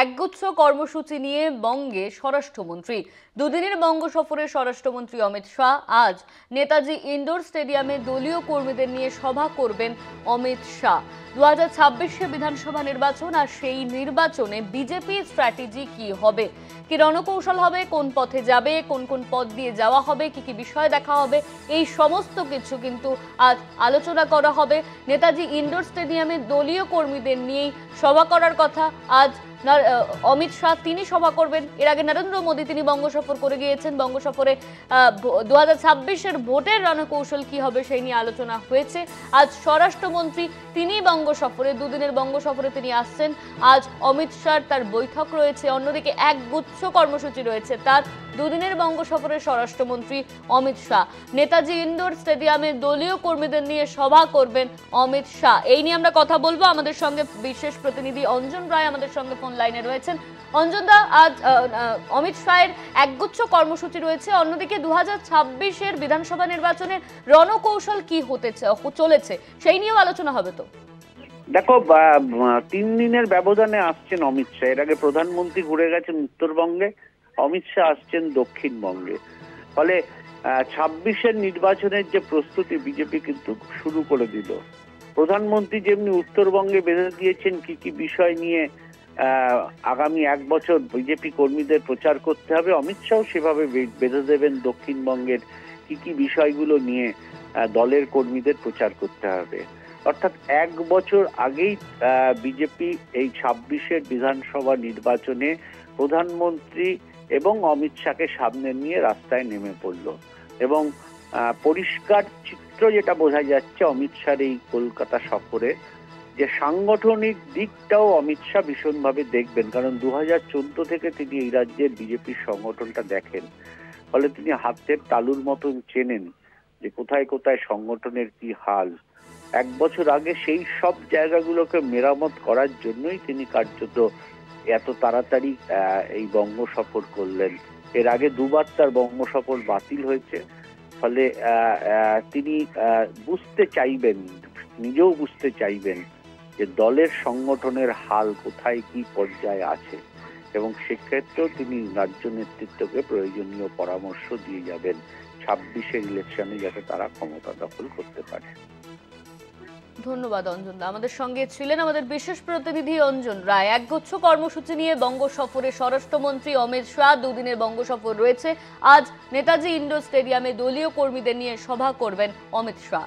একগুচ্ছ কর্মসূচি নিয়ে বঙ্গে স্বরাষ্ট্রমন্ত্রী। দুদিনের বঙ্গ সফরে স্বরাষ্ট্রমন্ত্রী অমিত শাহ আজ নেতাজি ইন্ডোর স্টেডিয়ামে দলীয় কর্মীদের নিয়ে সভা করবেন অমিত শাহ। 2026 বিধানসভা নির্বাচন, আর সেই নির্বাচনে বিজেপি স্ট্র্যাটেজি কি হবে, কি রণকৌশল হবে, কোন পথে যাবে, কোন কোন পথ দিয়ে যাওয়া হবে, কি কি বিষয় দেখা হবে, এই সমস্ত কিছু কিন্তু আজ আলোচনা করা হবে। নেতাজি ইন্ডোর স্টেডিয়ামে দলীয় কর্মীদের নিয়েই সভা করার কথা আজ অমিত শাহ। তিনি সভা করবেন। এর আগে নরেন্দ্র মোদী তিনি বঙ্গ সফর করে গিয়েছেন। বঙ্গ সফরে 2026 ভোটের রণকৌশল কি হবে সেই নিয়ে আলোচনা হয়েছে। আজ স্বরাষ্ট্রমন্ত্রী তিনি বঙ্গ সফরে, দুদিনের বঙ্গ সফরে তিনি আসছেন। আজ অমিত শাহ তার বৈঠক রয়েছে, অন্যদিকে একগুচ্ছ কর্মসূচি রয়েছে তার। দুদিনের বঙ্গ সফরে স্বরাষ্ট্রমন্ত্রী অমিত শাহ নেতাজি ইন্ডোর স্টেডিয়ামে দলীয় কর্মীদের নিয়ে সভা করবেন অমিত শাহ। এই নিয়ে আমরা কথা বলবো। আমাদের সঙ্গে বিশেষ প্রতিনিধি অঞ্জন রায় আমাদের সঙ্গে ফোন লাইনে রয়েছেন। অঞ্জন দা, আজ অমিত শাহের একগুচ্ছ কর্মসূচি রয়েছে, অন্যদিকে 2026 বিধানসভা নির্বাচনের রণকৌশল কি হতে চলেছে সেই নিয়েও আলোচনা হবে। তো দেখো, 3 দিনের ব্যবধানে আসছেন অমিত শাহ। এর আগে প্রধানমন্ত্রী ঘুরে গেছেন উত্তরবঙ্গে, অমিত শাহ আসছেন দক্ষিণবঙ্গে। ফলে 26 নির্বাচনের যে প্রস্তুতি বিজেপি কিন্তু শুরু করে দিল। প্রধানমন্ত্রী যেমনি উত্তরবঙ্গে বেঁধে দিয়েছেন কি কি বিষয় নিয়ে আগামী 1 বছর বিজেপি কর্মীদের প্রচার করতে হবে, অমিত শাহ সেভাবে বেঁধে দেবেন দক্ষিণবঙ্গের কি কি বিষয়গুলো নিয়ে দলের কর্মীদের প্রচার করতে হবে। অর্থাৎ 1 বছর আগেই বিজেপি এই 26 বিধানসভা নির্বাচনে প্রধানমন্ত্রী এবং অমিত শাহকে সামনে নিয়ে রাস্তায় নেমে পড়ল। এবং পরিষ্কার চিত্র যেটা বোঝা যাচ্ছে অমিত শাহর এই কলকাতা সফরে, যে সাংগঠনিক দিকটাও অমিত শাহ ভীষণভাবে দেখবেন। কারণ 2014 থেকে তিনি এই রাজ্যের বিজেপির সংগঠনটা দেখেন। ফলে তিনি হাতের তালুর মতন চেনেন যে কোথায় কোথায় সংগঠনের কি হাল। 1 বছর আগে সেই সব জায়গাগুলোকে মেরামত করার জন্যই তিনি কার্যত এত তাড়াতাড়ি এই বঙ্গ সফর করলেন। এর আগে 2 বার তার বঙ্গ সফর বাতিল হয়েছে। ফলে তিনি বুঝতে চাইবেন, নিজেও বুঝতে চাইবেন যে দলের সংগঠনের হাল কোথায় কি পর্যায়ে আছে, এবং সেক্ষেত্রেও তিনি রাজ্য নেতৃত্বকে প্রয়োজনীয় পরামর্শ দিয়ে যাবেন 26 ইলেকশনে যাতে তারা ক্ষমতা দখল করতে পারে। ধন্যবাদ অঞ্জন দা। আমাদের সঙ্গে ছিলেন আমাদের বিশেষ প্রতিনিধি অঞ্জন রায়। একগুচ্ছ কর্মসূচি নিয়ে বঙ্গ সফরে স্বরাষ্ট্রমন্ত্রী অমিত শাহ, দুদিনের বঙ্গ সফর রয়েছে। আজ নেতাজি ইন্ডোর স্টেডিয়ামে দলীয় কর্মীদের নিয়ে সভা করবেন অমিত শাহ।